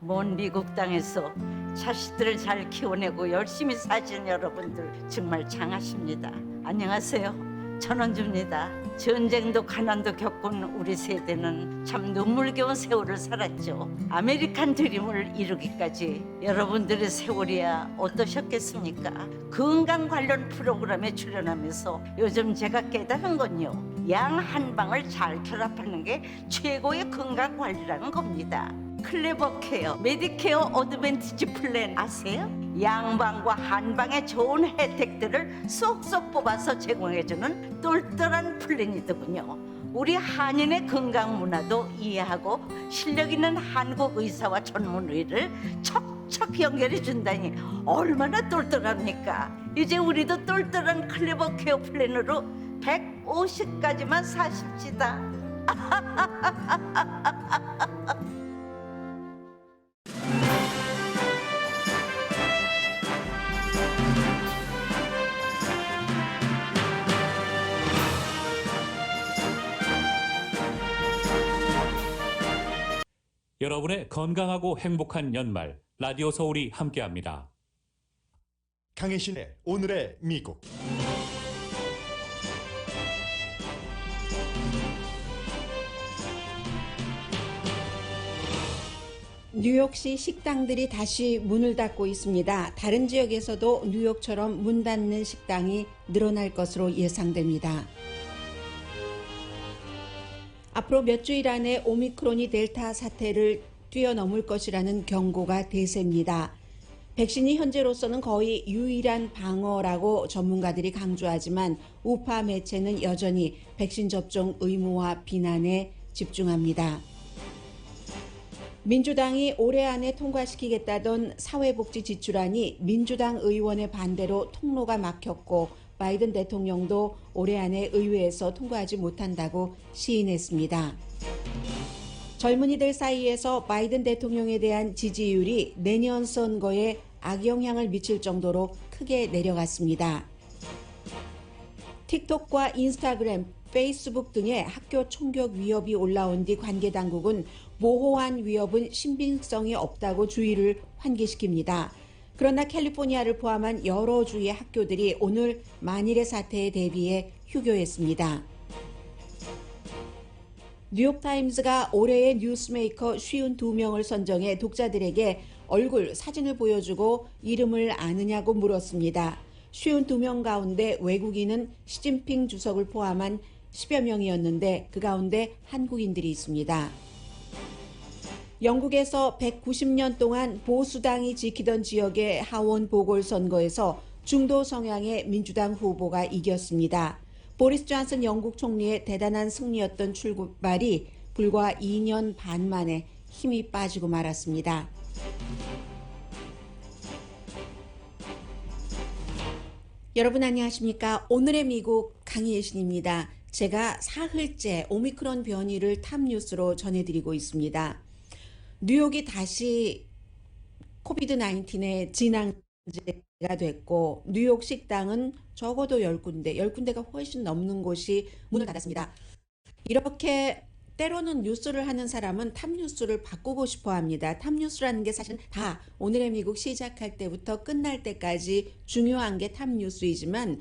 먼 미국 땅에서 자식들을 잘 키워내고 열심히 사신 여러분들 정말 장하십니다. 안녕하세요. 전원주입니다. 전쟁도 가난도 겪은 우리 세대는 참 눈물겨운 세월을 살았죠. 아메리칸 드림을 이루기까지 여러분들의 세월이야 어떠셨겠습니까? 건강 관련 프로그램에 출연하면서 요즘 제가 깨달은 건요, 양 한 방을 잘 결합하는 게 최고의 건강 관리라는 겁니다. 클레버 케어, 메디케어 어드밴티지 플랜 아세요? 양방과 한방의 좋은 혜택들을 쏙쏙 뽑아서 제공해주는 똘똘한 플랜이더군요. 우리 한인의 건강 문화도 이해하고 실력 있는 한국 의사와 전문의를 척척 연결해 준다니 얼마나 똘똘합니까? 이제 우리도 똘똘한 클레버 케어 플랜으로 150까지만 사십시다. 여러분의 건강하고 행복한 연말, 라디오 서울이 함께합니다. 강혜신의 오늘의 미국. 뉴욕시 식당들이 다시 문을 닫고 있습니다. 다른 지역에서도 뉴욕처럼 문 닫는 식당이 늘어날 것으로 예상됩니다. 앞으로 몇 주일 안에 오미크론이 델타 사태를 뛰어넘을 것이라는 경고가 대세입니다. 백신이 현재로서는 거의 유일한 방어라고 전문가들이 강조하지만 우파 매체는 여전히 백신 접종 의무화 비난에 집중합니다. 민주당이 올해 안에 통과시키겠다던 사회복지 지출안이 민주당 의원의 반대로 통로가 막혔고 바이든 대통령도 올해 안에 의회에서 통과하지 못한다고 시인했습니다. 젊은이들 사이에서 바이든 대통령에 대한 지지율이 내년 선거에 악영향을 미칠 정도로 크게 내려갔습니다. 틱톡과 인스타그램, 페이스북 등의 학교 총격 위협이 올라온 뒤 관계당국은 모호한 위협은 신빙성이 없다고 주의를 환기시킵니다. 그러나 캘리포니아를 포함한 여러 주의 학교들이 오늘 만일의 사태에 대비해 휴교했습니다. 뉴욕타임스가 올해의 뉴스메이커 52명을 선정해 독자들에게 얼굴 사진을 보여주고 이름을 아느냐고 물었습니다. 52명 가운데 외국인은 시진핑 주석을 포함한 10여 명이었는데 그 가운데 한국인들이 있습니다. 영국에서 190년 동안 보수당이 지키던 지역의 하원 보궐선거에서 중도 성향의 민주당 후보가 이겼습니다. 보리스 존슨 영국 총리의 대단한 승리였던 출발이 불과 2년 반 만에 힘이 빠지고 말았습니다. 여러분 안녕하십니까? 오늘의 미국 강희예신입니다. 제가 사흘째 오미크론 변이를 탑뉴스로 전해드리고 있습니다. 뉴욕이 다시 코비드-19의 진앙지가 됐고 뉴욕 식당은 적어도 10군데가 훨씬 넘는 곳이 문을 닫았습니다. 이렇게 때로는 뉴스를 하는 사람은 탑뉴스를 바꾸고 싶어 합니다. 탑뉴스라는 게 사실 다 오늘의 미국 시작할 때부터 끝날 때까지 중요한 게 탑뉴스이지만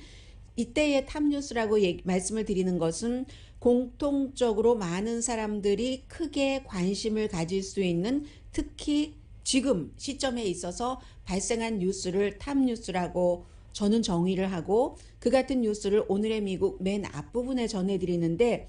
이때의 탑뉴스라고 말씀을 드리는 것은 공통적으로 많은 사람들이 크게 관심을 가질 수 있는 특히 지금 시점에 있어서 발생한 뉴스를 탑뉴스라고 저는 정의를 하고 그 같은 뉴스를 오늘의 미국 맨 앞부분에 전해드리는데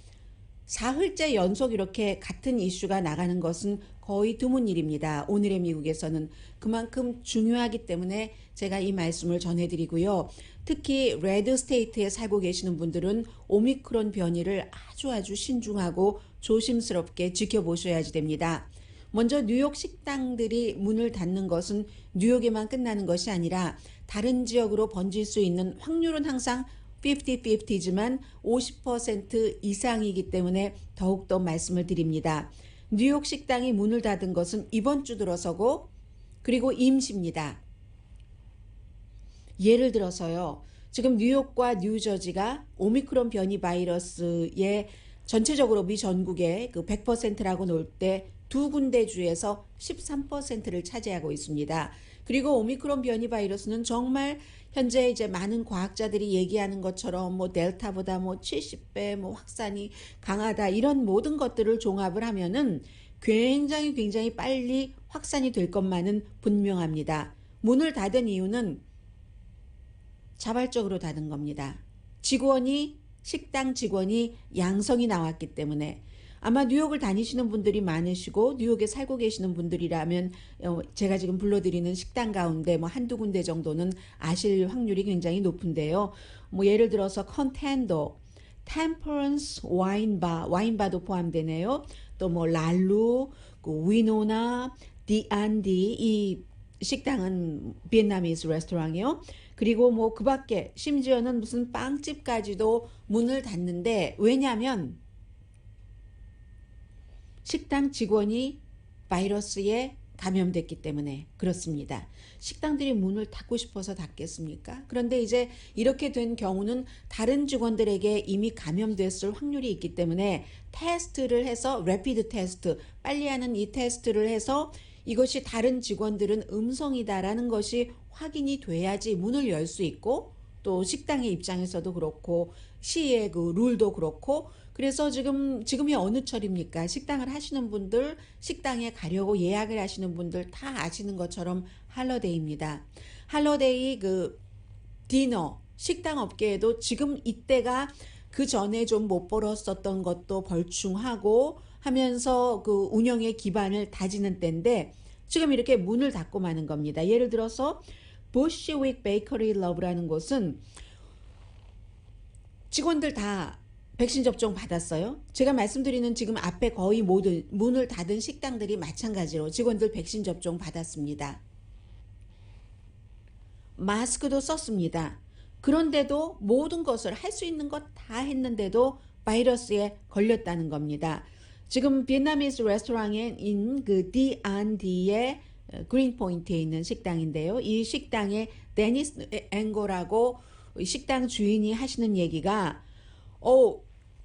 사흘째 연속 이렇게 같은 이슈가 나가는 것은 거의 드문 일입니다. 오늘의 미국에서는 그만큼 중요하기 때문에 제가 이 말씀을 전해드리고요. 특히 레드 스테이트에 살고 계시는 분들은 오미크론 변이를 아주 신중하고 조심스럽게 지켜보셔야지 됩니다. 먼저 뉴욕 식당들이 문을 닫는 것은 뉴욕에만 끝나는 것이 아니라 다른 지역으로 번질 수 있는 확률은 항상 50-50지만 50% 이상이기 때문에 더욱더 말씀을 드립니다. 뉴욕 식당이 문을 닫은 것은 이번 주 들어서고 그리고 임시입니다. 예를 들어서요. 지금 뉴욕과 뉴저지가 오미크론 변이 바이러스의 전체적으로 미 전국의 그 100%라고 놓을 때 두 군데 주에서 13%를 차지하고 있습니다. 그리고 오미크론 변이 바이러스는 정말 현재 이제 많은 과학자들이 얘기하는 것처럼 뭐 델타보다 뭐 70배 뭐 확산이 강하다 이런 모든 것들을 종합을 하면은 굉장히 빨리 확산이 될 것만은 분명합니다. 문을 닫은 이유는 자발적으로 닫은 겁니다. 식당 직원이 양성이 나왔기 때문에 아마 뉴욕을 다니시는 분들이 많으시고 뉴욕에 살고 계시는 분들이라면 제가 지금 불러드리는 식당 가운데 뭐 한두 군데 정도는 아실 확률이 굉장히 높은데요. 뭐 예를 들어서 컨텐도, 템퍼런스 와인바도 포함되네요. 또 뭐 랄루, 그 위노나, 디안디 이 식당은 비엔나미스 레스토랑이요. 그리고 뭐 그 밖에 심지어는 무슨 빵집까지도 문을 닫는데 왜냐하면 식당 직원이 바이러스에 감염됐기 때문에 그렇습니다. 식당들이 문을 닫고 싶어서 닫겠습니까? 그런데 이제 이렇게 된 경우는 다른 직원들에게 이미 감염됐을 확률이 있기 때문에 테스트를 해서 래피드 테스트, 빨리 하는 이 테스트를 해서 이것이 다른 직원들은 음성이다라는 것이 확인이 돼야지 문을 열 수 있고 또 식당의 입장에서도 그렇고 시의 그 룰도 그렇고 그래서 지금이 어느 철입니까? 식당을 하시는 분들, 식당에 가려고 예약을 하시는 분들 다 아시는 것처럼 할러데이입니다. 할러데이 그 디너, 식당 업계에도 지금 이때가 그 전에 좀 못 벌었었던 것도 벌충하고 하면서 그 운영의 기반을 다지는 때인데 지금 이렇게 문을 닫고 마는 겁니다. 예를 들어서 부시윅 베이커리 러브라는 곳은 직원들 다 백신 접종 받았어요. 제가 말씀드리는 지금 앞에 거의 모든 문을 닫은 식당들이 마찬가지로 직원들 백신 접종 받았습니다. 마스크도 썼습니다. 그런데도 모든 것을 할 수 있는 것 다 했는데도 바이러스에 걸렸다는 겁니다. 지금 비엔나미스 레스토랑인 그 디안디의 그린포인트에 있는 식당인데요. 이 식당에 데니스 앵고라고 식당 주인이 하시는 얘기가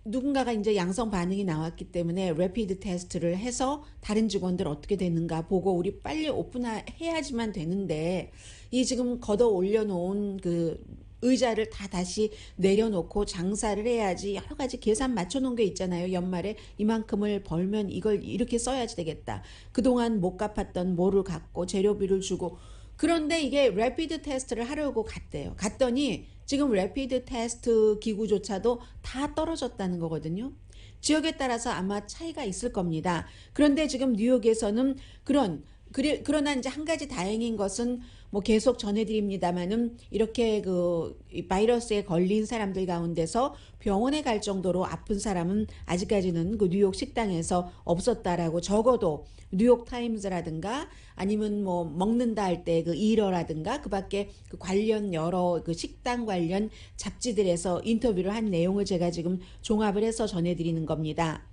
누군가가 이제 양성 반응이 나왔기 때문에 래피드 테스트를 해서 다른 직원들 어떻게 되는가 보고 우리 빨리 오픈해야지만 되는데 이 지금 걷어 올려놓은 그 의자를 다 다시 내려놓고 장사를 해야지 여러 가지 계산 맞춰놓은 게 있잖아요. 연말에 이만큼을 벌면 이걸 이렇게 써야지 되겠다. 그동안 못 갚았던 뭐를 갚고 재료비를 주고 그런데 이게 래피드 테스트를 하려고 갔대요. 갔더니 지금 래피드 테스트 기구조차도 다 떨어졌다는 거거든요. 지역에 따라서 아마 차이가 있을 겁니다. 그런데 지금 뉴욕에서는 그러나 이제 한 가지 다행인 것은 뭐 계속 전해드립니다만은 이렇게 그 바이러스에 걸린 사람들 가운데서 병원에 갈 정도로 아픈 사람은 아직까지는 그 뉴욕 식당에서 없었다라고 적어도 뉴욕 타임즈라든가 아니면 뭐 먹는다 할 때 그 이러라든가 그 밖에 그 관련 여러 그 식당 관련 잡지들에서 인터뷰를 한 내용을 제가 지금 종합을 해서 전해드리는 겁니다.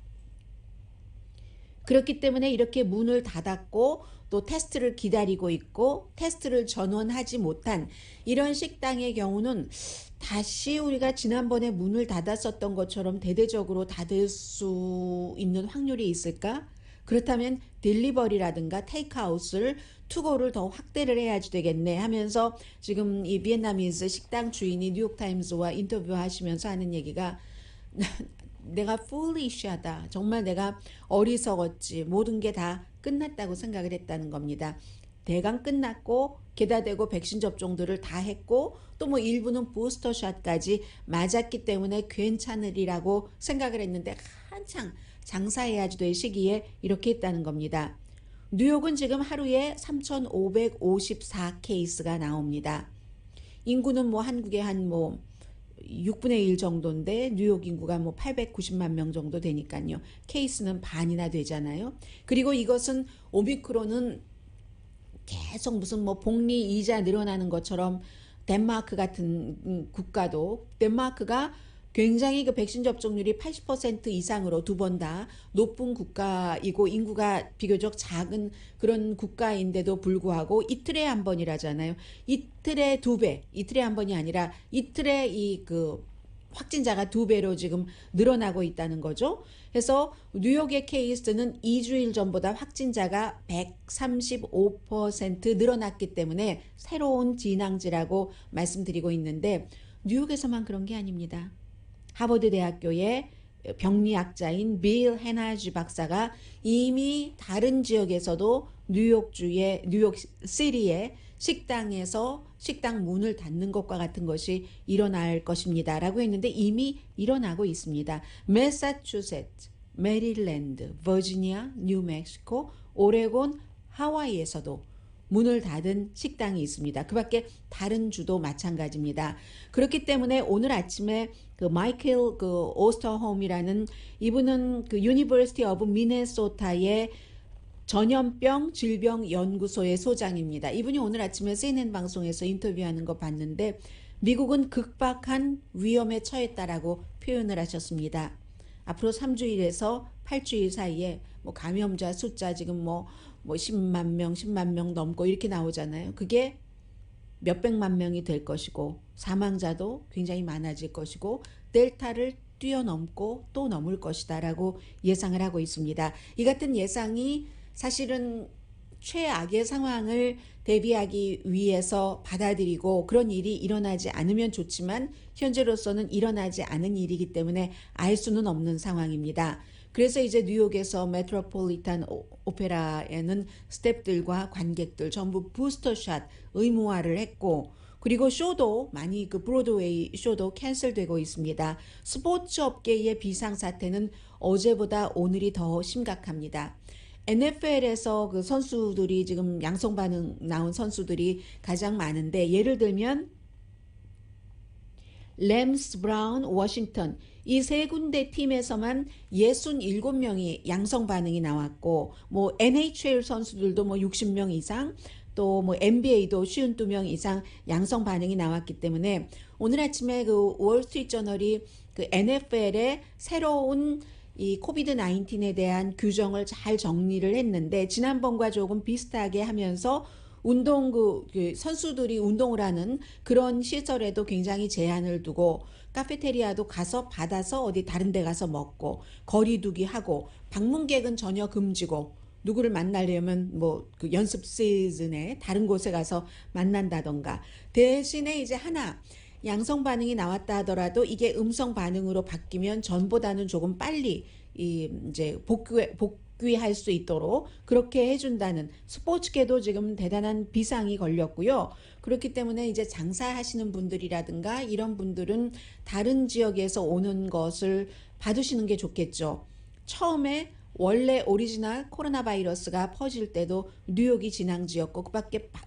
그렇기 때문에 이렇게 문을 닫았고 또 테스트를 기다리고 있고 테스트를 전원하지 못한 이런 식당의 경우는 다시 우리가 지난번에 문을 닫았었던 것처럼 대대적으로 닫을 수 있는 확률이 있을까? 그렇다면 딜리버리라든가 테이크아웃을 투고를 더 확대를 해야지 되겠네 하면서 지금 이 비엔나미즈 식당 주인이 뉴욕타임스와 인터뷰하시면서 하는 얘기가 내가 foolish하다. 정말 내가 어리석었지. 모든 게 다 끝났다고 생각을 했다는 겁니다. 대강 끝났고 게다대고 백신 접종들을 다 했고 또 뭐 일부는 부스터샷까지 맞았기 때문에 괜찮으리라고 생각을 했는데 한창 장사해야지 될 시기에 이렇게 했다는 겁니다. 뉴욕은 지금 하루에 3,554 케이스가 나옵니다. 인구는 뭐 한국의 한 뭐 6분의 1 정도인데 뉴욕 인구가 뭐 890만 명 정도 되니까요. 케이스는 반이나 되잖아요. 그리고 이것은 오미크론은 계속 무슨 뭐 복리 이자 늘어나는 것처럼 덴마크 같은 국가도 덴마크가 굉장히 그 백신 접종률이 80% 이상으로 두 번 다 높은 국가이고 인구가 비교적 작은 그런 국가인데도 불구하고 이틀에 한 번이라잖아요. 이틀에 두 배, 이틀에 한 번이 아니라 이틀에 이 그 확진자가 2배로 지금 늘어나고 있다는 거죠. 그래서 뉴욕의 케이스는 2주일 전보다 확진자가 135% 늘어났기 때문에 새로운 진앙지라고 말씀드리고 있는데 뉴욕에서만 그런 게 아닙니다. 하버드 대학교의 병리학자인 빌 헤나지 박사가 이미 다른 지역에서도 뉴욕주의 뉴욕시리의 식당에서 식당 문을 닫는 것과 같은 것이 일어날 것입니다 라고 했는데 이미 일어나고 있습니다. 매사추세츠, 메릴랜드, 버지니아, 뉴멕시코, 오레곤, 하와이에서도 문을 닫은 식당이 있습니다. 그 밖에 다른 주도 마찬가지입니다. 그렇기 때문에 오늘 아침에 그 마이클 오스터홈이라는 이분은 그 유니버시티 오브 미네소타의 전염병 질병 연구소의 소장입니다. 이분이 오늘 아침에 CNN 방송에서 인터뷰하는 거 봤는데 미국은 극박한 위험에 처했다라고 표현을 하셨습니다. 앞으로 3주일에서 8주일 사이에 뭐 감염자 숫자 지금 뭐 10만 명 넘고 이렇게 나오잖아요. 그게 몇백만 명이 될 것이고 사망자도 굉장히 많아질 것이고 델타를 뛰어넘고 또 넘을 것이다라고 예상을 하고 있습니다. 이 같은 예상이 사실은 최악의 상황을 대비하기 위해서 받아들이고 그런 일이 일어나지 않으면 좋지만 현재로서는 일어나지 않은 일이기 때문에 알 수는 없는 상황입니다. 그래서 이제 뉴욕에서 메트로폴리탄 오페라에는 스태프들과 관객들 전부 부스터샷 의무화를 했고 그리고 쇼도 많이 그 브로드웨이 쇼도 캔슬되고 있습니다. 스포츠 업계의 비상사태는 어제보다 오늘이 더 심각합니다. NFL에서 그 선수들이 지금 양성 반응 나온 선수들이 가장 많은데 예를 들면 램스, 브라운, 워싱턴 이 세 군데 팀에서만 67명이 양성 반응이 나왔고 뭐 NHL 선수들도 뭐 60명 이상 또 뭐 NBA도 52명 이상 양성 반응이 나왔기 때문에 오늘 아침에 그 월스트리트 저널이 그 NFL의 새로운 이 코비드 19에 대한 규정을 잘 정리를 했는데 지난번과 조금 비슷하게 하면서 운동 그 선수들이 운동을 하는 그런 시설에도 굉장히 제한을 두고 카페테리아도 가서 받아서 어디 다른 데 가서 먹고 거리두기 하고 방문객은 전혀 금지고 누구를 만나려면 뭐 그 연습 시즌에 다른 곳에 가서 만난다던가 대신에 이제 하나 양성 반응이 나왔다 하더라도 이게 음성 반응으로 바뀌면 전보다는 조금 빨리 이제 복귀할 수 있도록 그렇게 해준다는 스포츠계도 지금 대단한 비상이 걸렸고요. 그렇기 때문에 이제 장사하시는 분들이라든가 이런 분들은 다른 지역에서 오는 것을 받으시는 게 좋겠죠. 처음에 원래 오리지널 코로나 바이러스가 퍼질 때도 뉴욕이 진앙지였고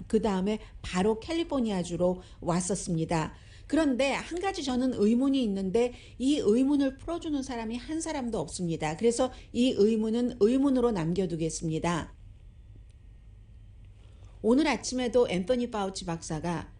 그 다음에 바로 캘리포니아주로 왔었습니다. 그런데 한 가지 저는 의문이 있는데 이 의문을 풀어주는 사람이 한 사람도 없습니다. 그래서 이 의문은 의문으로 남겨두겠습니다. 오늘 아침에도 앤서니 파우치 박사가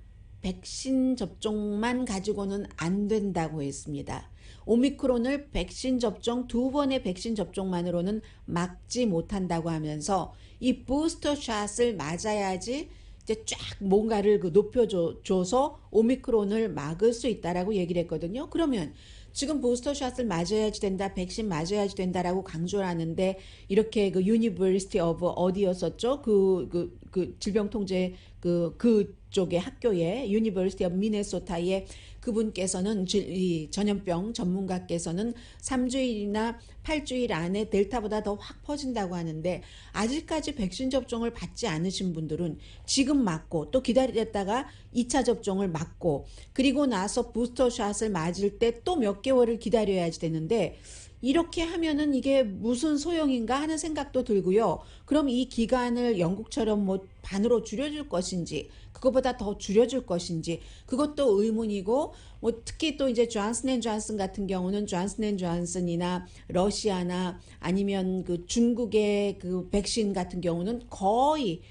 백신 접종만 가지고는 안 된다고 했습니다. 오미크론을 백신 접종 2번의 백신 접종만으로는 막지 못한다고 하면서 이 부스터 샷을 맞아야지 이제 쫙 뭔가를 높여줘서 오미크론을 막을 수 있다라고 얘기를 했거든요. 그러면 지금 부스터샷을 맞아야지 된다, 백신 맞아야지 된다라고 강조를 하는데 이렇게 그 유니버시티 오브 어디였었죠? 그 질병통제 그쪽의 학교에 유니버시티 오브 미네소타의 그분께서는 이 전염병 전문가께서는 3주일이나 8주일 안에 델타보다 더 확 퍼진다고 하는데 아직까지 백신 접종을 받지 않으신 분들은 지금 맞고 또 기다렸다가 2차 접종을 맞고 그리고 나서 부스터샷을 맞을 때 또 몇 개월을 기다려야지 되는데 이렇게 하면은 이게 무슨 소용인가 하는 생각도 들고요. 그럼 이 기간을 영국처럼 뭐 반으로 줄여줄 것인지 그것보다 더 줄여줄 것인지 그것도 의문이고 뭐 특히 또 이제 존슨앤존슨 같은 경우는 존슨앤존슨이나 러시아나 아니면 그 중국의 그 백신 같은 경우는 거의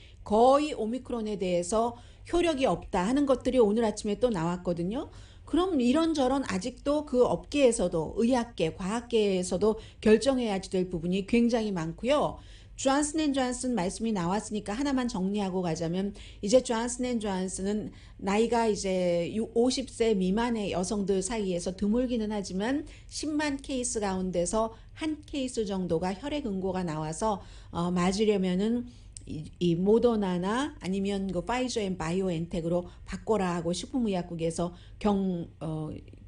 오미크론에 대해서 효력이 없다 하는 것들이 오늘 아침에 또 나왔거든요. 그럼 이런저런 아직도 그 업계에서도 의학계, 과학계에서도 결정해야지 될 부분이 굉장히 많고요. 존슨앤존슨 말씀이 나왔으니까 하나만 정리하고 가자면 이제 존슨앤존슨은 나이가 이제 50세 미만의 여성들 사이에서 드물기는 하지만 10만 케이스 가운데서 한 케이스 정도가 혈액 응고가 나와서 맞으려면은 이 모더나나 아니면 그 파이저 앤 바이오엔텍으로 바꿔라 하고 식품의약국에서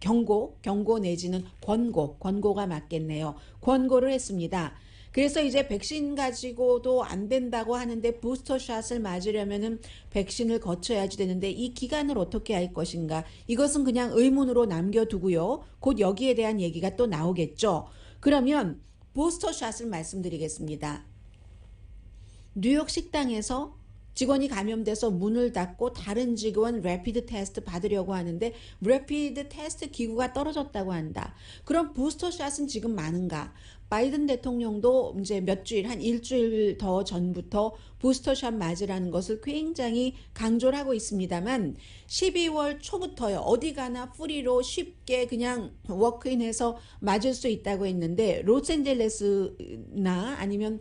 경고 내지는 권고가 맞겠네요. 권고를 했습니다. 그래서 이제 백신 가지고도 안 된다고 하는데 부스터샷을 맞으려면은 백신을 거쳐야지 되는데 이 기간을 어떻게 할 것인가? 이것은 그냥 의문으로 남겨두고요. 곧 여기에 대한 얘기가 또 나오겠죠. 그러면 부스터샷을 말씀드리겠습니다. 뉴욕 식당에서 직원이 감염돼서 문을 닫고 다른 직원 래피드 테스트 받으려고 하는데 래피드 테스트 기구가 떨어졌다고 한다. 그럼 부스터샷은 지금 많은가? 바이든 대통령도 이제 몇 주일, 한 일주일 더 전부터 부스터샷 맞으라는 것을 굉장히 강조를 하고 있습니다만 12월 초부터요. 어디 가나 프리로 쉽게 그냥 워크인해서 맞을 수 있다고 했는데 로스앤젤레스나 아니면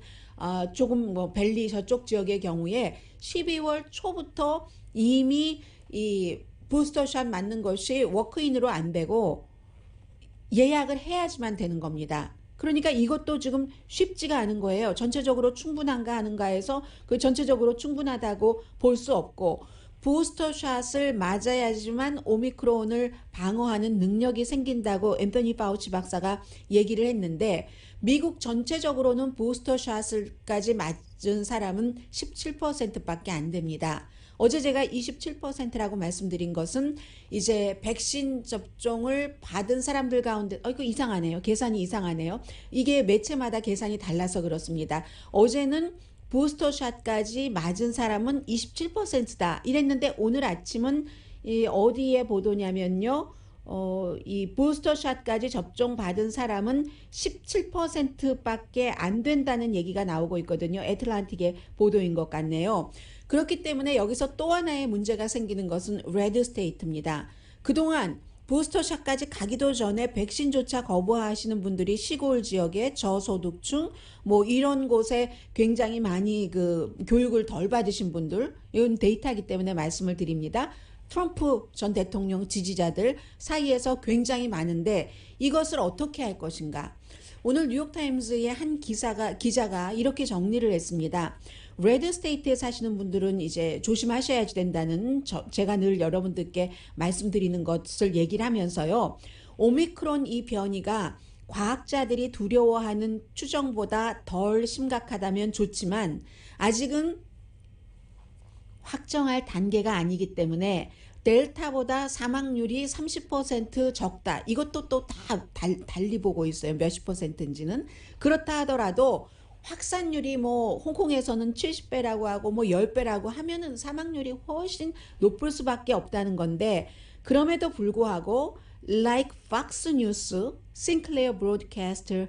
조금 뭐 벨리 저쪽 지역의 경우에 12월 초부터 이미 이 부스터샷 맞는 것이 워크인으로 안 되고 예약을 해야지만 되는 겁니다. 그러니까 이것도 지금 쉽지가 않은 거예요. 전체적으로 충분한가 하는가 해서 그 전체적으로 충분하다고 볼 수 없고 부스터샷을 맞아야지만 오미크론을 방어하는 능력이 생긴다고 앤서니 파우치 박사가 얘기를 했는데 미국 전체적으로는 부스터샷을까지 맞은 사람은 17%밖에 안 됩니다. 어제 제가 27%라고 말씀드린 것은 이제 백신 접종을 받은 사람들 가운데 이거 이상하네요. 계산이 이상하네요. 이게 매체마다 계산이 달라서 그렇습니다. 어제는 부스터샷까지 맞은 사람은 27%다 이랬는데 오늘 아침은 어디에 보도냐면요. 이 부스터샷까지 접종받은 사람은 17%밖에 안 된다는 얘기가 나오고 있거든요. 애틀란틱의 보도인 것 같네요. 그렇기 때문에 여기서 또 하나의 문제가 생기는 것은 레드 스테이트입니다. 그동안 부스터샷까지 가기도 전에 백신조차 거부하시는 분들이 시골 지역의 저소득층 뭐 이런 곳에 굉장히 많이 그 교육을 덜 받으신 분들, 이건 데이터이기 때문에 말씀을 드립니다. 트럼프 전 대통령 지지자들 사이에서 굉장히 많은데 이것을 어떻게 할 것인가? 오늘 뉴욕타임즈의 한 기자가 이렇게 정리를 했습니다. 레드 스테이트에 사시는 분들은 이제 조심하셔야지 된다는 제가 늘 여러분들께 말씀드리는 것을 얘기를 하면서요. 오미크론 이 변이가 과학자들이 두려워하는 추정보다 덜 심각하다면 좋지만 아직은 확정할 단계가 아니기 때문에 델타보다 사망률이 30% 적다. 이것도 또 다 달리 보고 있어요. 몇십 %인지는. 그렇다 하더라도 확산율이 뭐 홍콩에서는 70배라고 하고 뭐 10배라고 하면은 사망률이 훨씬 높을 수밖에 없다는 건데 그럼에도 불구하고 like Fox News, Sinclair Broadcast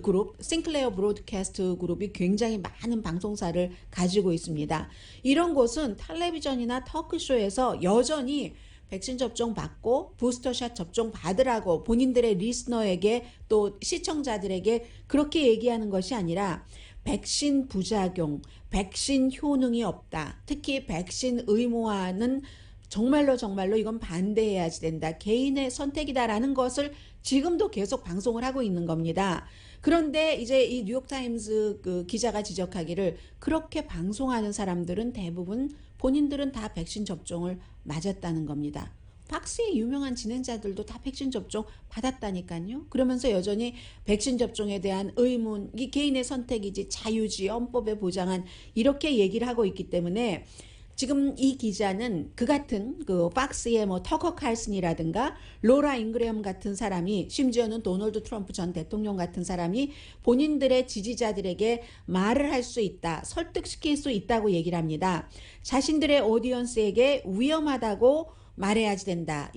그룹, 싱클레어 브로드캐스트 그룹이 굉장히 많은 방송사를 가지고 있습니다. 이런 곳은 텔레비전이나 터크쇼에서 여전히 백신 접종 받고 부스터샷 접종 받으라고 본인들의 리스너에게 또 시청자들에게 그렇게 얘기하는 것이 아니라 백신 부작용, 백신 효능이 없다. 특히 백신 의무화는 정말로 이건 반대해야지 된다. 개인의 선택이다라는 것을 지금도 계속 방송을 하고 있는 겁니다. 그런데 이제 이 뉴욕타임즈 그 기자가 지적하기를 그렇게 방송하는 사람들은 대부분 본인들은 다 백신 접종을 맞았다는 겁니다. 박스의 유명한 진행자들도 다 백신 접종 받았다니까요. 그러면서 여전히 백신 접종에 대한 의문, 이 개인의 선택이지 자유지, 헌법에 보장한 이렇게 얘기를 하고 있기 때문에 지금 이 기자는 그 같은 그 박스의 뭐 터커 칼슨이라든가 로라 잉그레엄 같은 사람이 심지어는 도널드 트럼프 전 대통령 같은 사람이 본인들의 지지자들에게 말을 할 수 있다, 설득시킬 수 있다고 얘기를 합니다. 자신들의 오디언스에게 위험하다고 말해야지 된다.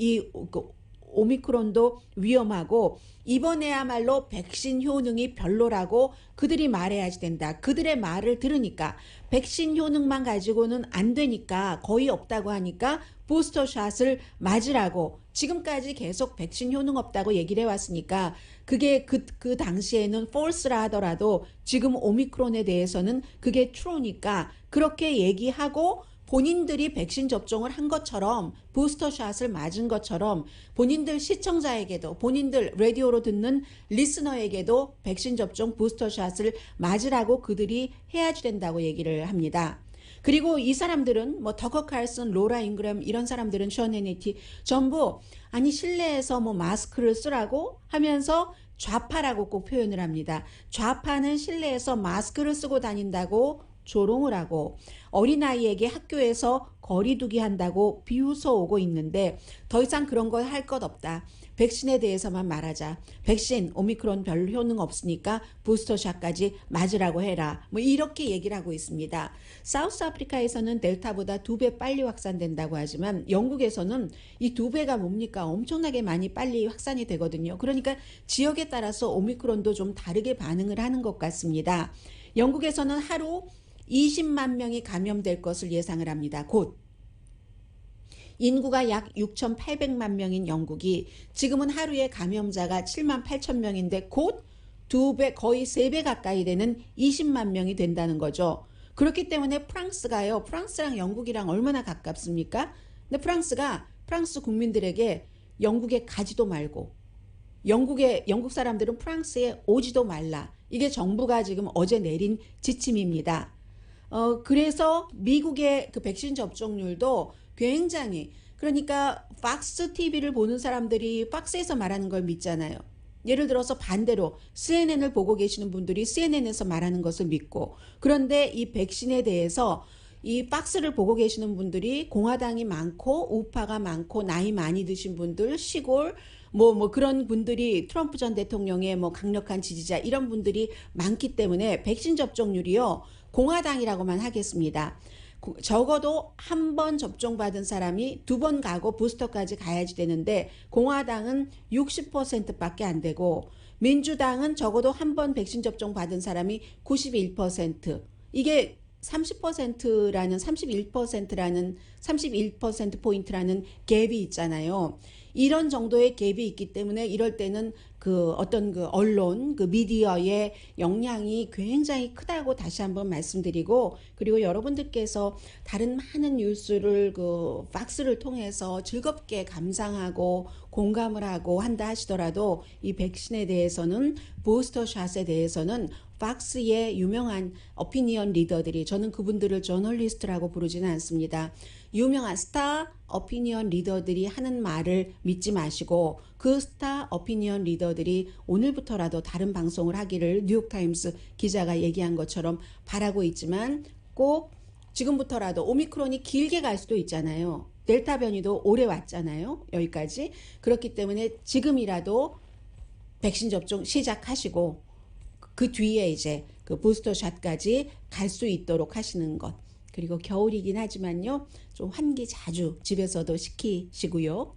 오미크론도 위험하고 이번에야말로 백신 효능이 별로라고 그들이 말해야지 된다. 그들의 말을 들으니까 백신 효능만 가지고는 안 되니까 거의 없다고 하니까 부스터샷을 맞으라고 지금까지 계속 백신 효능 없다고 얘기를 해왔으니까 그게 그 당시에는 false라 하더라도 지금 오미크론에 대해서는 그게 true니까 그렇게 얘기하고 본인들이 백신 접종을 한 것처럼 부스터샷을 맞은 것처럼 본인들 시청자에게도 본인들 라디오로 듣는 리스너에게도 백신 접종 부스터샷을 맞으라고 그들이 해야지 된다고 얘기를 합니다. 그리고 이 사람들은 뭐 더커 칼슨, 로라 잉그램 이런 사람들은 션 해니티 전부 아니 실내에서 뭐 마스크를 쓰라고 하면서 좌파라고 꼭 표현을 합니다. 좌파는 실내에서 마스크를 쓰고 다닌다고 조롱을 하고 어린아이에게 학교에서 거리두기 한다고 비웃어 오고 있는데 더 이상 그런 거 할 것 없다. 백신에 대해서만 말하자. 백신 오미크론 별 효능 없으니까 부스터샷까지 맞으라고 해라. 뭐 이렇게 얘기를 하고 있습니다. 사우스 아프리카에서는 델타보다 2배 빨리 확산된다고 하지만 영국에서는 이 2배가 뭡니까? 엄청나게 많이 빨리 확산이 되거든요. 그러니까 지역에 따라서 오미크론도 좀 다르게 반응을 하는 것 같습니다. 영국에서는 하루 20만 명이 감염될 것을 예상을 합니다. 곧 인구가 약 6,800만 명인 영국이 지금은 하루에 감염자가 7만 8천 명인데 곧 2배 거의 3배 가까이 되는 20만 명이 된다는 거죠. 그렇기 때문에 프랑스랑 영국이랑 얼마나 가깝습니까? 근데 프랑스 국민들에게 영국에 가지도 말고 영국 사람들은 프랑스에 오지도 말라. 이게 정부가 지금 어제 내린 지침입니다. 그래서 미국의 그 백신 접종률도 굉장히 그러니까 박스 TV를 보는 사람들이 박스에서 말하는 걸 믿잖아요. 예를 들어서 반대로 CNN을 보고 계시는 분들이 CNN에서 말하는 것을 믿고 그런데 이 백신에 대해서 이 박스를 보고 계시는 분들이 공화당이 많고 우파가 많고 나이 많이 드신 분들 시골 뭐 그런 분들이 트럼프 전 대통령의 뭐 강력한 지지자 이런 분들이 많기 때문에 백신 접종률이요. 공화당이라고만 하겠습니다. 적어도 한 번 접종받은 사람이 2번 가고 부스터까지 가야지 되는데 공화당은 60%밖에 안 되고 민주당은 적어도 한 번 백신 접종받은 사람이 91%. 이게 30%라는 31%포인트라는 갭이 있잖아요. 이런 정도의 갭이 있기 때문에 이럴 때는 그 어떤 그 언론, 그 미디어의 영향이 굉장히 크다고 다시 한번 말씀드리고 그리고 여러분들께서 다른 많은 뉴스를 그 팍스를 통해서 즐겁게 감상하고 공감을 하고 한다 하시더라도 이 백신에 대해서는 부스터샷에 대해서는 팍스의 유명한 오피니언 리더들이 저는 그분들을 저널리스트라고 부르지는 않습니다. 유명한 스타 오피니언 리더들이 하는 말을 믿지 마시고 그 스타 오피니언 리더들이 오늘부터라도 다른 방송을 하기를 뉴욕타임스 기자가 얘기한 것처럼 바라고 있지만 꼭 지금부터라도 오미크론이 길게 갈 수도 있잖아요. 델타 변이도 오래 왔잖아요. 여기까지. 그렇기 때문에 지금이라도 백신 접종 시작하시고 그 뒤에 이제 그 부스터샷까지 갈 수 있도록 하시는 것. 그리고 겨울이긴 하지만요. 좀 환기 자주 집에서도 시키시고요.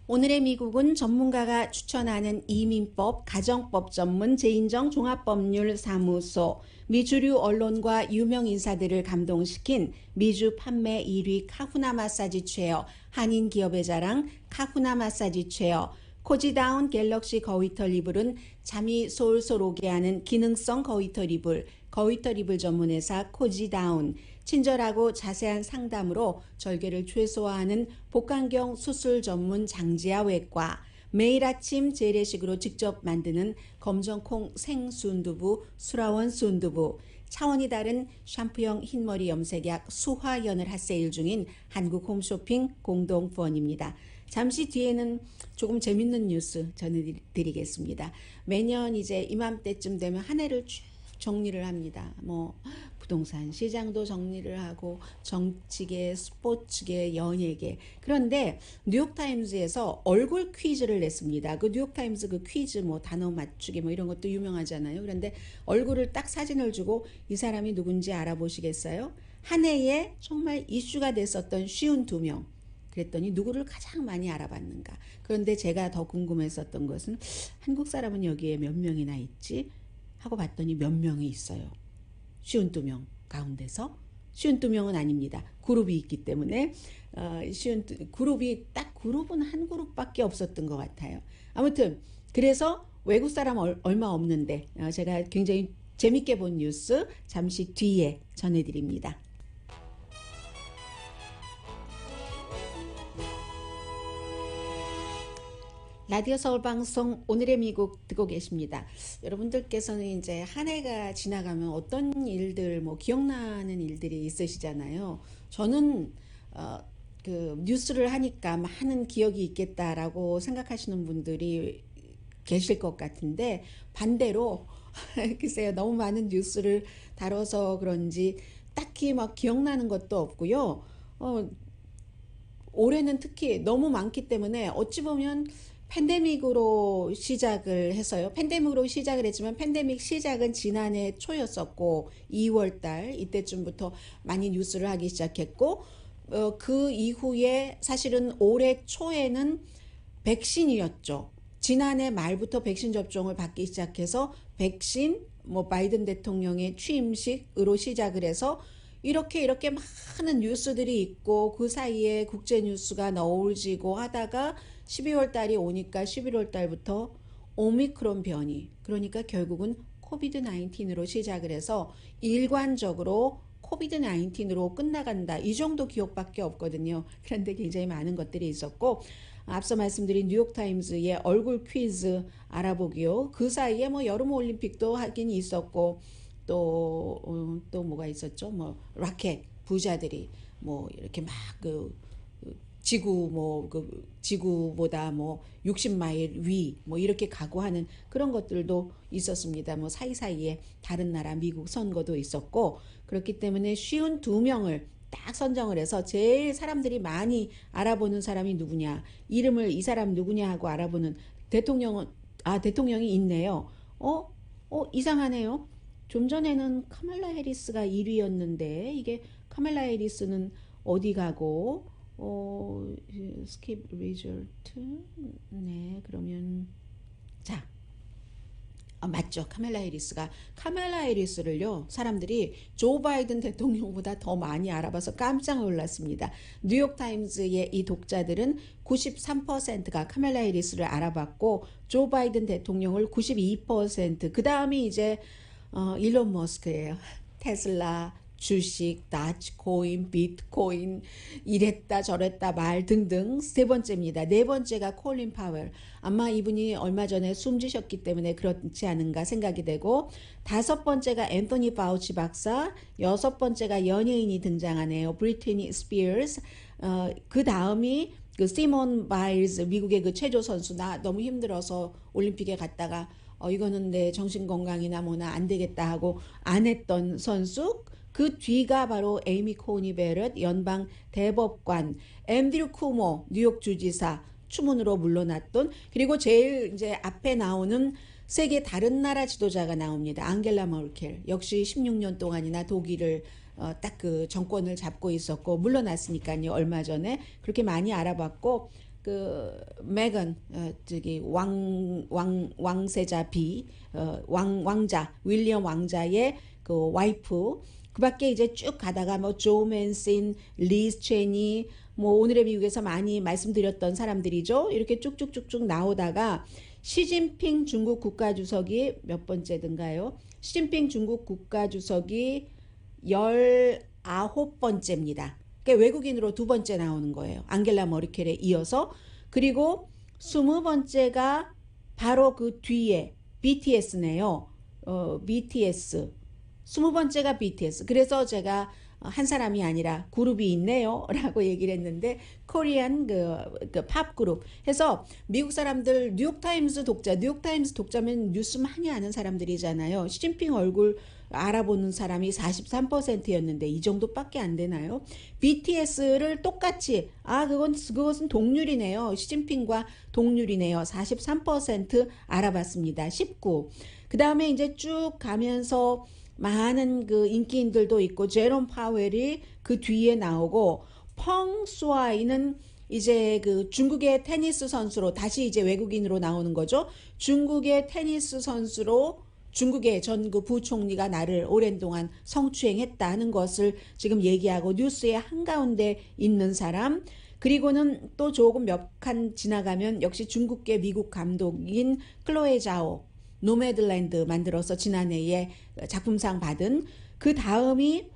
오늘의 미국은 전문가가 추천하는 이민법, 가정법 전문 재인정 종합법률사무소, 미주류 언론과 유명 인사들을 감동시킨 미주 판매 1위 카후나 마사지 체어, 한인 기업의 자랑 카후나 마사지 체어, 코지다운 갤럭시 거위털 이불은 잠이 솔솔 오게 하는 기능성 거위털 이불, 거위털 이불 전문회사 코지다운, 친절하고 자세한 상담으로 절개를 최소화하는 복강경 수술 전문 장지아 외과, 매일 아침 재래식으로 직접 만드는 검정콩 생순두부 수라원 순두부, 차원이 다른 샴푸형 흰머리 염색약 수화연을 핫세일 중인 한국 홈쇼핑 공동후원입니다. 잠시 뒤에는 조금 재밌는 뉴스 전해드리겠습니다. 매년 이제 이맘때쯤 되면 한 해를 쭉 정리를 합니다. 뭐 부동산 시장도 정리를 하고 정치계, 스포츠계, 연예계. 그런데 뉴욕타임즈에서 얼굴 퀴즈를 냈습니다. 그 뉴욕타임즈 그 퀴즈 뭐 단어 맞추기 뭐 이런 것도 유명하잖아요. 그런데 얼굴을 딱 사진을 주고 이 사람이 누군지 알아보시겠어요? 한 해에 정말 이슈가 됐었던 쉬운 2명. 그랬더니 누구를 가장 많이 알아봤는가. 그런데 제가 더 궁금했었던 것은 한국 사람은 여기에 몇 명이나 있지? 하고 봤더니 몇 명이 있어요. 52명 가운데서 52명은 아닙니다. 그룹이 있기 때문에 그룹이 딱 그룹은 한 그룹밖에 없었던 것 같아요. 아무튼 그래서 외국 사람 얼마 없는데 제가 굉장히 재밌게 본 뉴스 잠시 뒤에 전해드립니다. 라디오 서울 방송 오늘의 미국 듣고 계십니다. 여러분들께서는 이제 한 해가 지나가면 어떤 일들 기억나는 일들이 있으시잖아요. 저는 그 뉴스를 하니까 많은 기억이 있겠다라고 생각하시는 분들이 계실 것 같은데 반대로 글쎄요, 너무 많은 뉴스를 다뤄서 그런지 딱히 기억나는 것도 없고요. 올해는 특히 너무 많기 때문에 어찌 보면 팬데믹으로 시작을 했어요. 팬데믹으로 시작을 했지만 팬데믹 시작은 지난해 초였었고 2월 달 이때쯤부터 많이 뉴스를 하기 시작했고 그 이후에 사실은 올해 초에는 백신이었죠. 지난해 말부터 백신 접종을 받기 시작해서 백신 바이든 대통령의 취임식으로 시작을 해서 이렇게 많은 뉴스들이 있고 그 사이에 국제 뉴스가 어우러지고 하다가 12월 달이 오니까 11월 달부터 오미크론 변이, 그러니까 결국은 코비드 19으로 시작을 해서 일관적으로 코비드 19으로 끝나간다, 이 정도 기억밖에 없거든요. 그런데 굉장히 많은 것들이 있었고, 앞서 말씀드린 뉴욕타임즈의 얼굴 퀴즈 알아보기요, 그 사이에 여름 올림픽도 하긴 있었고 또 뭐가 있었죠? 라켓 부자들이 이렇게 막 지구보다 60마일 위 이렇게 가고 하는 그런 것들도 있었습니다. 사이사이에 다른 나라 미국 선거도 있었고, 그렇기 때문에 52명을 딱 선정을 해서 제일 사람들이 많이 알아보는 사람이 누구냐, 이름을 이 사람 누구냐 하고 알아보는 대통령이 있네요. 이상하네요. 좀 전에는 카말라 해리스가 1위였는데 이게 카말라 해리스는 어디 가고 skip result. 네, 그러면 자, 맞죠. 카말라 해리스를요, 사람들이 조 바이든 대통령보다 더 많이 알아봐서 깜짝 놀랐습니다. 뉴욕타임즈의 이 독자들은 93%가 카말라 해리스를 알아봤고 조 바이든 대통령을 92%, 그 다음이 이제 일론 머스크예요. 테슬라, 주식, 다치코인, 비트코인, 이랬다 저랬다 말 등등. 세 번째입니다. 네 번째가 콜린 파웰. 아마 이분이 얼마 전에 숨지셨기 때문에 그렇지 않은가 생각이 되고, 다섯 번째가 앤토니 파우치 박사, 여섯 번째가 연예인이 등장하네요. 브리트니 스피어스. 그 다음이 그 시몬 바일즈, 미국의 그 체조 선수. 나 너무 힘들어서 올림픽에 갔다가 이거는 내 정신건강이나 안 되겠다 하고 안 했던 선수. 그 뒤가 바로 에이미 코니 베럿 연방 대법관, 앤드류 쿠모 뉴욕 주지사 추문으로 물러났던, 그리고 제일 이제 앞에 나오는 세계 다른 나라 지도자가 나옵니다. 앙겔라 머켈, 역시 16년 동안이나 독일을 딱 그 정권을 잡고 있었고 물러났으니까요. 얼마 전에 그렇게 많이 알아봤고, 그 메건 왕세자 왕자 윌리엄 왕자의 그 와이프, 그 밖에 이제 쭉 가다가 조 맨신, 리즈 체니, 오늘의 미국에서 많이 말씀드렸던 사람들이죠. 이렇게 쭉쭉쭉쭉 나오다가 시진핑 중국 국가주석이 몇 번째든가요? 시진핑 중국 국가주석이 19번째입니다. 그러니까 외국인으로 두 번째 나오는 거예요. 앙겔라 머켈에 이어서. 그리고 20번째가 바로 그 뒤에 BTS네요. BTS. 20번째가 BTS. 그래서 제가 한 사람이 아니라 그룹이 있네요 라고 얘기를 했는데, 코리안 그 팝 그룹 해서 미국 사람들, 뉴욕타임스 독자면 뉴스 많이 아는 사람들이잖아요. 시진핑 얼굴 알아보는 사람이 43%였는데 이 정도밖에 안 되나요? BTS를 똑같이 그것은 동률이네요. 시진핑과 동률이네요. 43% 알아봤습니다. 19. 그 다음에 이제 쭉 가면서 많은 그 인기인들도 있고, 제롬 파웰이 그 뒤에 나오고, 펑 수아이는 이제 그 중국의 테니스 선수로 다시 이제 외국인으로 나오는 거죠. 중국의 테니스 선수로 중국의 전 그 부총리가 나를 오랜 동안 성추행했다 하는 것을 지금 얘기하고 뉴스의 한가운데 있는 사람, 그리고는 또 조금 몇 칸 지나가면 역시 중국계 미국 감독인 클로에 자오, 노매드랜드 만들어서 지난해에 작품상 받은, 그 다음이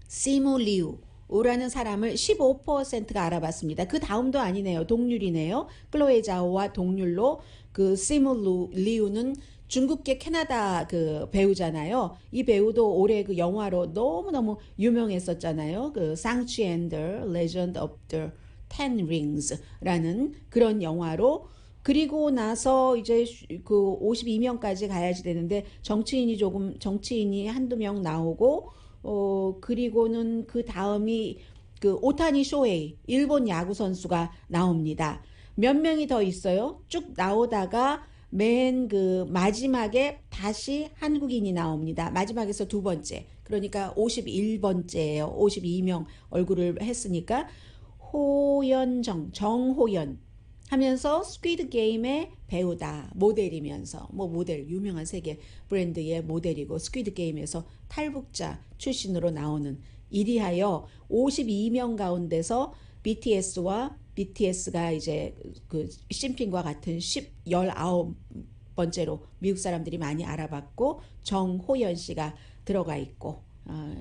시무 리우라는 사람을 15%가 알아봤습니다. 그 다음도 아니네요. 동률이네요. 클로에 자오와 동률로 그 시무 리우는 중국계 캐나다 그 배우잖아요. 이 배우도 올해 그 영화로 너무너무 유명했었잖아요. 그 상치 앤더 레전드 오브 더 텐 링스라는 그런 영화로. 그리고 나서 이제 그 52명까지 가야지 되는데 정치인이 한두 명 나오고, 그리고는 그 다음이 그 오타니 쇼헤이 일본 야구 선수가 나옵니다. 몇 명이 더 있어요. 쭉 나오다가 맨 그 마지막에 다시 한국인이 나옵니다. 마지막에서 두 번째. 그러니까 51번째예요. 52명 얼굴을 했으니까 정호연 하면서 스퀴드 게임의 배우다. 모델이면서 뭐 모델 유명한 세계 브랜드의 모델이고 스퀴드 게임에서 탈북자 출신으로 나오는, 이리하여 52명 가운데서 BTS가 이제 그 심핑과 같은 19번째로 미국 사람들이 많이 알아봤고 정호연 씨가 들어가 있고,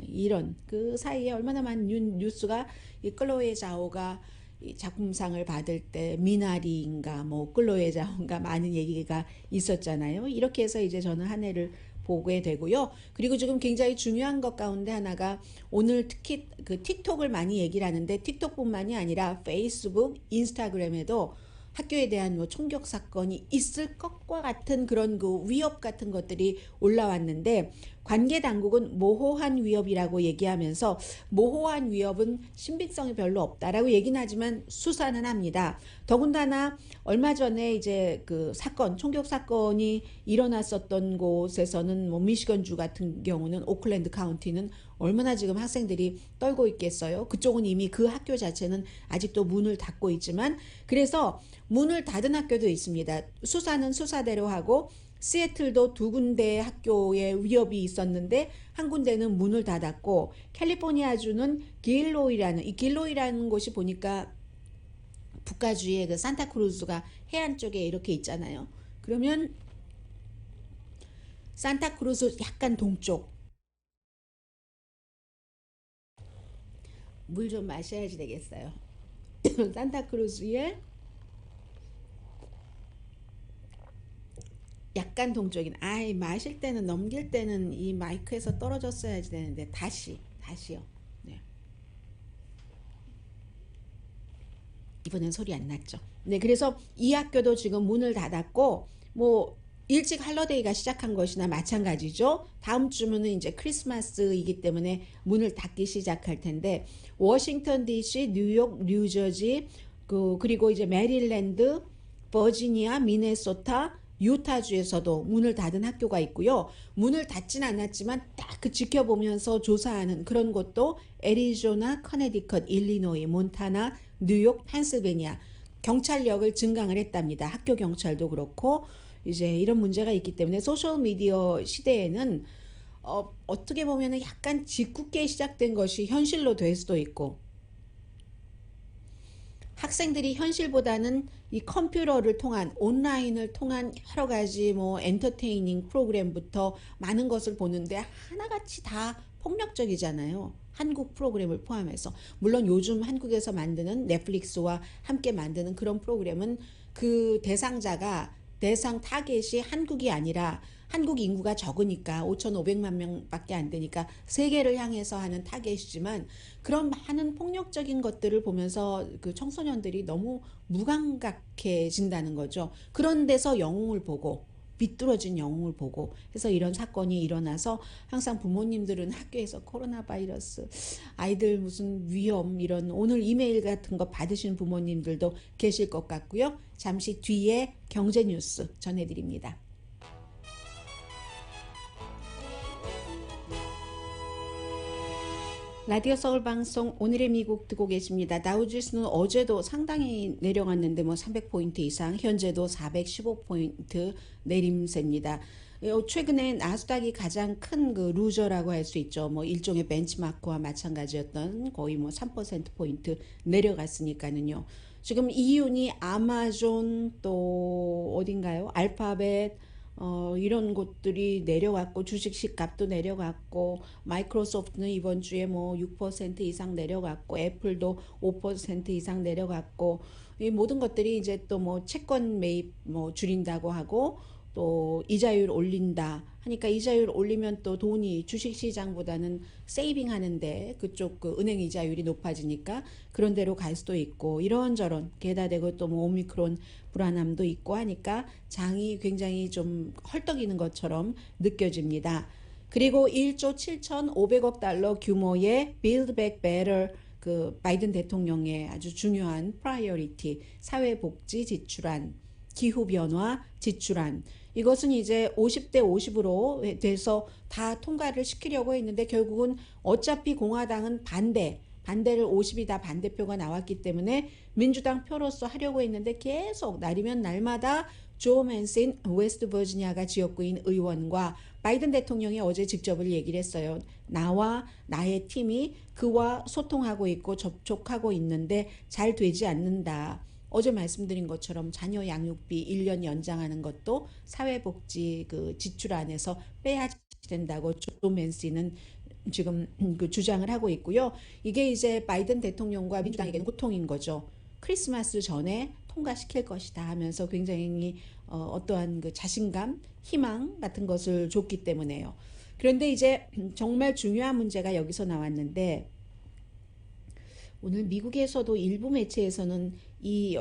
이런 그 사이에 얼마나 많은 뉴스가, 이 클로에 자오가 이 작품상을 받을 때 미나리인가 뭐 클로에 자오인가 많은 얘기가 있었잖아요. 이렇게 해서 이제 저는 한 해를 보게 되고요. 그리고 지금 굉장히 중요한 것 가운데 하나가, 오늘 특히 그 틱톡을 많이 얘기를 하는데 틱톡뿐만이 아니라 페이스북, 인스타그램에도 학교에 대한 뭐 총격 사건이 있을 것과 같은 그런 그 위협 같은 것들이 올라왔는데, 관계 당국은 모호한 위협이라고 얘기하면서 모호한 위협은 신빙성이 별로 없다라고 얘기는 하지만 수사는 합니다. 더군다나 얼마 전에 이제 그 총격 사건이 일어났었던 곳에서는 뭐 미시건주 같은 경우는 오클랜드 카운티는 얼마나 지금 학생들이 떨고 있겠어요. 그쪽은 이미 그 학교 자체는 아직도 문을 닫고 있지만, 그래서 문을 닫은 학교도 있습니다. 수사는 수사대로 하고, 시애틀도 두 군데 학교에 위협이 있었는데 한 군데는 문을 닫았고, 캘리포니아주는 길로이라는 곳이 보니까 북가주의 그 산타크루즈가 해안 쪽에 이렇게 있잖아요. 그러면 산타크루즈 약간 동쪽, 물 좀 마셔야지 되겠어요. 산타크루즈의 약간 동쪽인, 마실 때는, 넘길 때는 이 마이크에서 떨어졌어야지 되는데 다시요. 네. 이번엔 소리 안 났죠. 네, 그래서 이 학교도 지금 문을 닫았고, 뭐 일찍 할러데이가 시작한 것이나 마찬가지죠. 다음 주면은 이제 크리스마스이기 때문에 문을 닫기 시작할 텐데, 워싱턴 DC, 뉴욕, 뉴저지, 그리고 이제 메릴랜드, 버지니아, 미네소타, 유타주에서도 문을 닫은 학교가 있고요. 문을 닫진 않았지만 딱 그 지켜보면서 조사하는 그런 곳도 애리조나, 커네디컷, 일리노이, 몬타나, 뉴욕, 펜실베니아 경찰력을 증강을 했답니다. 학교 경찰도 그렇고, 이제 이런 문제가 있기 때문에 소셜 미디어 시대에는 어떻게 보면 약간 짓궂게 시작된 것이 현실로 될 수도 있고, 학생들이 현실보다는 이 컴퓨터를 통한, 온라인을 통한 여러 가지 뭐 엔터테이닝 프로그램부터 많은 것을 보는데 하나같이 다 폭력적이잖아요. 한국 프로그램을 포함해서. 물론 요즘 한국에서 만드는 넷플릭스와 함께 만드는 그런 프로그램은 그 대상 타겟이 한국이 아니라, 한국 인구가 적으니까 5,500만 명밖에 안 되니까 세계를 향해서 하는 타겟이지만, 그런 많은 폭력적인 것들을 보면서 그 청소년들이 너무 무감각해진다는 거죠. 그런 데서 영웅을 보고, 비뚤어진 영웅을 보고 해서 이런 사건이 일어나서, 항상 부모님들은 학교에서 코로나 바이러스, 아이들 무슨 위험, 이런 오늘 이메일 같은 거 받으신 부모님들도 계실 것 같고요. 잠시 뒤에 경제 뉴스 전해드립니다. 라디오 서울 방송 오늘의 미국 듣고 계십니다. 다우지수는 어제도 상당히 내려갔는데 300포인트 이상, 현재도 415포인트 내림세입니다. 최근에 나스닥이 가장 큰 그 루저라고 할 수 있죠. 일종의 벤치마크와 마찬가지였던 거의 3%포인트 내려갔으니까는요. 지금 이윤이 아마존 또 어딘가요? 알파벳 이런 곳들이 내려갔고 주식식 값도 내려갔고 마이크로소프트는 이번 주에 6% 이상 내려갔고 애플도 5% 이상 내려갔고 이 모든 것들이 이제 또 채권 매입 줄인다고 하고 또 이자율 올린다 하니까 이자율 올리면 또 돈이 주식시장보다는 세이빙 하는데 그쪽 그 은행 이자율이 높아지니까 그런 데로 갈 수도 있고 이런저런 게다 대고 또 오미크론 불안함도 있고 하니까 장이 굉장히 좀 헐떡이는 것처럼 느껴집니다. 그리고 1조 7,500억 달러 규모의 Build Back Better 그 바이든 대통령의 아주 중요한 프라이어리티 사회복지 지출안 기후변화 지출안 이것은 이제 50대 50으로 돼서 다 통과를 시키려고 했는데 결국은 어차피 공화당은 반대를 50이 다 반대표가 나왔기 때문에 민주당 표로서 하려고 했는데 계속 날이면 날마다 조 맨신 웨스트 버지니아가 지역구인 의원과 바이든 대통령이 어제 직접을 얘기를 했어요. 나와 나의 팀이 그와 소통하고 있고 접촉하고 있는데 잘 되지 않는다. 어제 말씀드린 것처럼 자녀 양육비 1년 연장하는 것도 사회복지 그 지출안에서 빼야 된다고 조 맨시는 지금 그 주장을 하고 있고요. 이게 이제 바이든 대통령과 민주당에게는 고통인 거죠. 크리스마스 전에 통과시킬 것이다 하면서 굉장히 어떠한 그 자신감, 희망 같은 것을 줬기 때문에요. 그런데 이제 정말 중요한 문제가 여기서 나왔는데 오늘 미국에서도 일부 매체에서는 이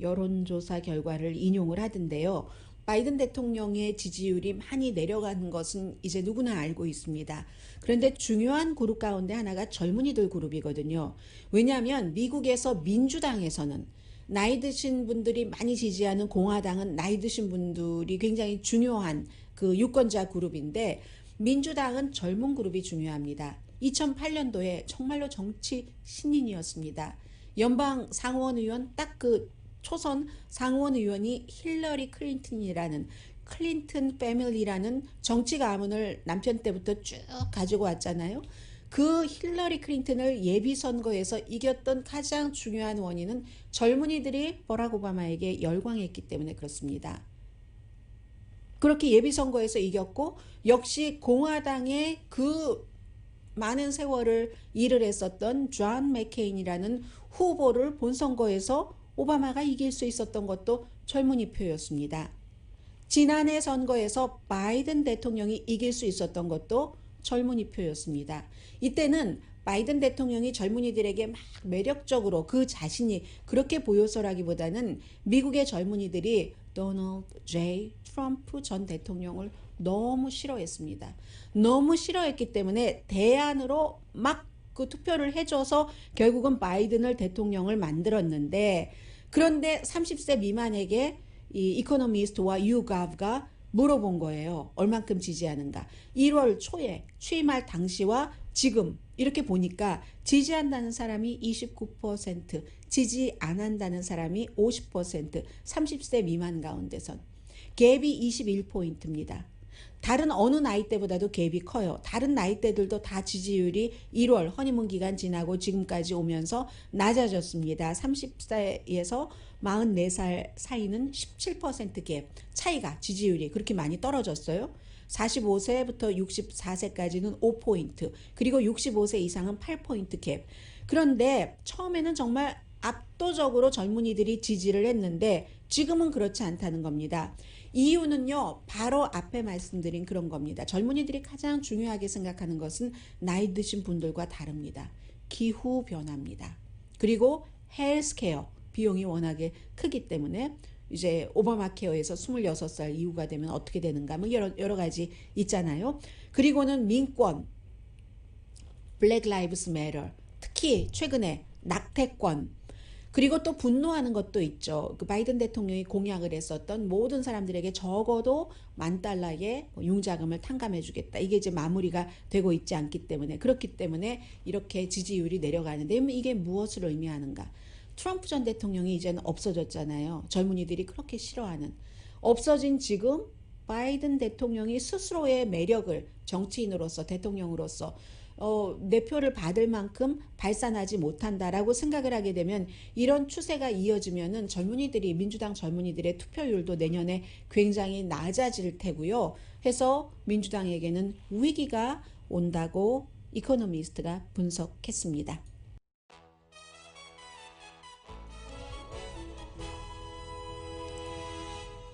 여론조사 결과를 인용을 하던데요. 바이든 대통령의 지지율이 많이 내려가는 것은 이제 누구나 알고 있습니다. 그런데 중요한 그룹 가운데 하나가 젊은이들 그룹이거든요. 왜냐하면 미국에서 민주당에서는 나이 드신 분들이 많이 지지하는 공화당은 나이 드신 분들이 굉장히 중요한 그 유권자 그룹인데 민주당은 젊은 그룹이 중요합니다. 2008년도에 정말로 정치 신인이었습니다. 연방 상원 의원 딱 그 초선 상원 의원이 힐러리 클린턴이라는 클린턴 패밀리라는 정치 가문을 남편 때부터 쭉 가지고 왔잖아요. 그 힐러리 클린턴을 예비선거에서 이겼던 가장 중요한 원인은 젊은이들이 버락 오바마에게 열광했기 때문에 그렇습니다. 그렇게 예비선거에서 이겼고 역시 공화당의 그 많은 세월을 일을 했었던 존 맥케인이라는 후보를 본선거에서 오바마가 이길 수 있었던 것도 젊은이 표였습니다. 지난해 선거에서 바이든 대통령이 이길 수 있었던 것도 젊은이 표였습니다. 이때는 바이든 대통령이 젊은이들에게 막 매력적으로 그 자신이 그렇게 보여서라기보다는 미국의 젊은이들이 도널드 J. 트럼프 전 대통령을 너무 싫어했습니다. 너무 싫어했기 때문에 대안으로 막 그 투표를 해줘서 결국은 바이든을 대통령을 만들었는데 그런데 30세 미만에게 이 이코노미스트와 유갑가 물어본 거예요. 얼만큼 지지하는가. 1월 초에 취임할 당시와 지금 이렇게 보니까 지지한다는 사람이 29%, 지지 안 한다는 사람이 50%, 30세 미만 가운데선. 갭이 21포인트입니다. 다른 어느 나이대보다도 갭이 커요. 다른 나이대들도 다 지지율이 1월 허니문 기간 지나고 지금까지 오면서 낮아졌습니다. 30세에서 44살 사이는 17% 갭 차이가 지지율이 그렇게 많이 떨어졌어요. 45세부터 64세까지는 5포인트 그리고 65세 이상은 8포인트 갭. 그런데 처음에는 정말 압도적으로 젊은이들이 지지를 했는데 지금은 그렇지 않다는 겁니다. 이유는요, 바로 앞에 말씀드린 그런 겁니다. 젊은이들이 가장 중요하게 생각하는 것은 나이 드신 분들과 다릅니다. 기후변화입니다. 그리고 헬스케어 비용이 워낙에 크기 때문에 이제 오바마 케어에서 26살 이후가 되면 어떻게 되는가 뭐 여러 가지 있잖아요. 그리고는 민권, 블랙 라이브스 매터, 특히 최근에 낙태권, 그리고 또 분노하는 것도 있죠. 그 바이든 대통령이 공약을 했었던 모든 사람들에게 적어도 $10,000의 융자금을 탕감해주겠다. 이게 이제 마무리가 되고 있지 않기 때문에, 그렇기 때문에 이렇게 지지율이 내려가는데, 이게 무엇을 의미하는가? 트럼프 전 대통령이 이제는 없어졌잖아요. 젊은이들이 그렇게 싫어하는. 없어진 지금 바이든 대통령이 스스로의 매력을 정치인으로서, 대통령으로서 내 표를 받을 만큼 발산하지 못한다라고 생각을 하게 되면, 이런 추세가 이어지면은 젊은이들이, 민주당 젊은이들의 투표율도 내년에 굉장히 낮아질 테고요. 해서 민주당에게는 위기가 온다고 이코노미스트가 분석했습니다.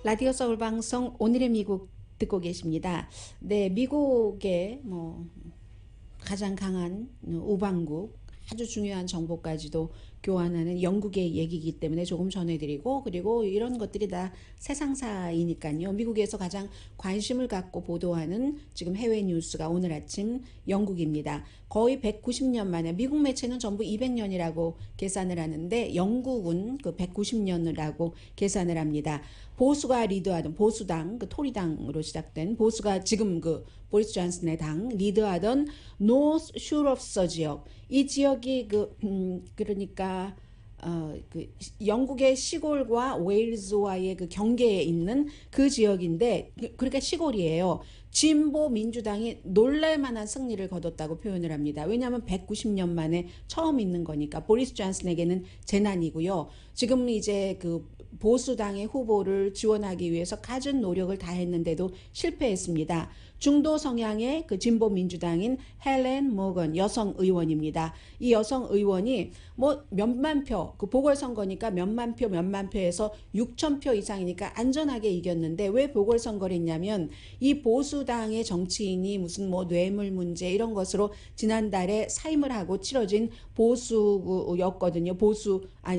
라디오 서울 방송 오늘의 미국 듣고 계십니다. 네, 미국의 가장 강한 우방국, 아주 중요한 정보까지도 교환하는 영국의 얘기이기 때문에 조금 전해드리고, 그리고 이런 것들이 다 세상사이니까요. 미국에서 가장 관심을 갖고 보도하는 지금 해외 뉴스가 오늘 아침 영국입니다. 거의 190년 만에, 미국 매체는 전부 200년이라고 계산을 하는데 영국은 그 190년이라고 계산을 합니다. 보수가 리드하던, 보수당, 그 토리당으로 시작된, 보수가 지금 그 보리스 존슨의 당 리드하던 노스 슈럽서 지역, 이 지역이 그러니까 그 영국의 시골과 웨일즈와의 그 경계에 있는 그 지역인데, 그러니까 시골이에요. 진보 민주당이 놀랄만한 승리를 거뒀다고 표현을 합니다. 왜냐하면 190년 만에 처음 있는 거니까. 보리스 존슨에게는 재난이고요. 지금 이제 그 보수당의 후보를 지원하기 위해서 갖은 노력을 다했는데도 실패했습니다. 중도 성향의 그 진보 민주당인 헬렌 모건 여성 의원입니다. 이 여성 의원이 몇만 표, 그 보궐선거니까 몇만 표에서 6,000표 이상이니까 안전하게 이겼는데, 왜 보궐선거를 했냐면 이 보수당의 정치인이 무슨 뇌물 문제 이런 것으로 지난달에 사임을 하고 치러진 보수였거든요.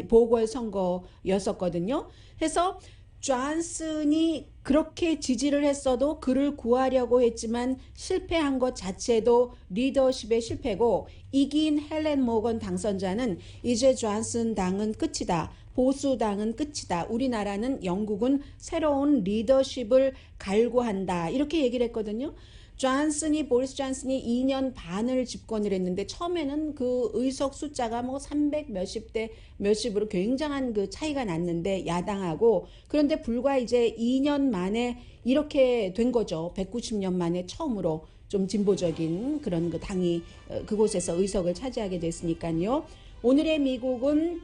보궐선거였었거든요. 해서 존슨이 그렇게 지지를 했어도 그를 구하려고 했지만 실패한 것 자체도 리더십의 실패고, 이긴 헬렌 모건 당선자는 이제 존슨 당은 끝이다. 보수당은 끝이다. 우리나라는, 영국은 새로운 리더십을 갈구한다. 이렇게 얘기를 했거든요. 보리스 존슨이 2년 반을 집권을 했는데, 처음에는 그 의석 숫자가 300 몇십 대 몇십으로 굉장한 그 차이가 났는데, 야당하고. 그런데 불과 이제 2년 만에 이렇게 된 거죠. 190년 만에 처음으로 좀 진보적인 그런 그 당이 그곳에서 의석을 차지하게 됐으니까요. 오늘의 미국은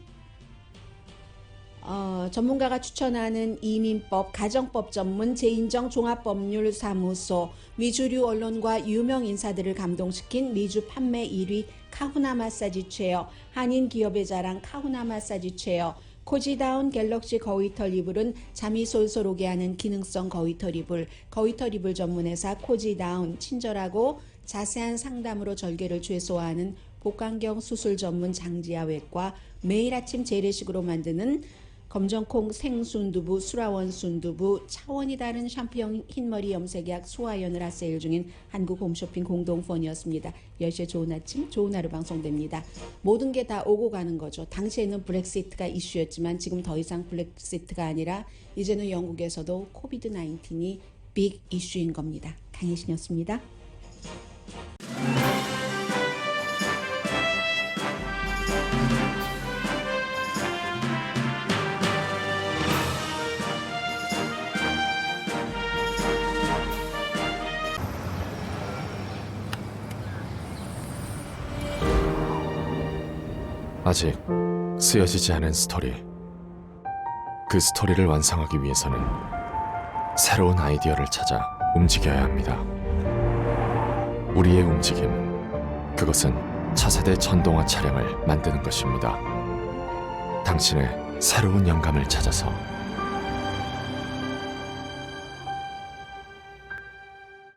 전문가가 추천하는 이민법, 가정법 전문 재인정 종합법률사무소, 미주류 언론과 유명 인사들을 감동시킨 미주 판매 1위 카후나 마사지 체어, 한인 기업의 자랑 카후나 마사지 체어, 코지다운 갤럭시 거위털 이불은 잠이 솔솔 오게 하는 기능성 거위털 이불, 거위털 이불 전문회사 코지다운, 친절하고 자세한 상담으로 절개를 최소화하는 복강경 수술 전문 장지아 외과, 매일 아침 재래식으로 만드는 검정콩 생순두부, 수라원 순두부, 차원이 다른 샴푸형 흰머리 염색약 수아연을 핫세일 중인 한국 홈쇼핑 공동펀이었습니다. 10시에 좋은 아침, 좋은 하루 방송됩니다. 모든 게 다 오고 가는 거죠. 당시에는 브렉시트가 이슈였지만 지금 더 이상 브렉시트가 아니라 이제는 영국에서도 코비드 19이 빅 이슈인 겁니다. 강혜신이었습니다. 아직 쓰여지지 않은 스토리. 그 스토리를 완성하기 위해서는 새로운 아이디어를 찾아 움직여야 합니다. 우리의 움직임, 그것은 차세대 전동화 차량을 만드는 것입니다. 당신의 새로운 영감을 찾아서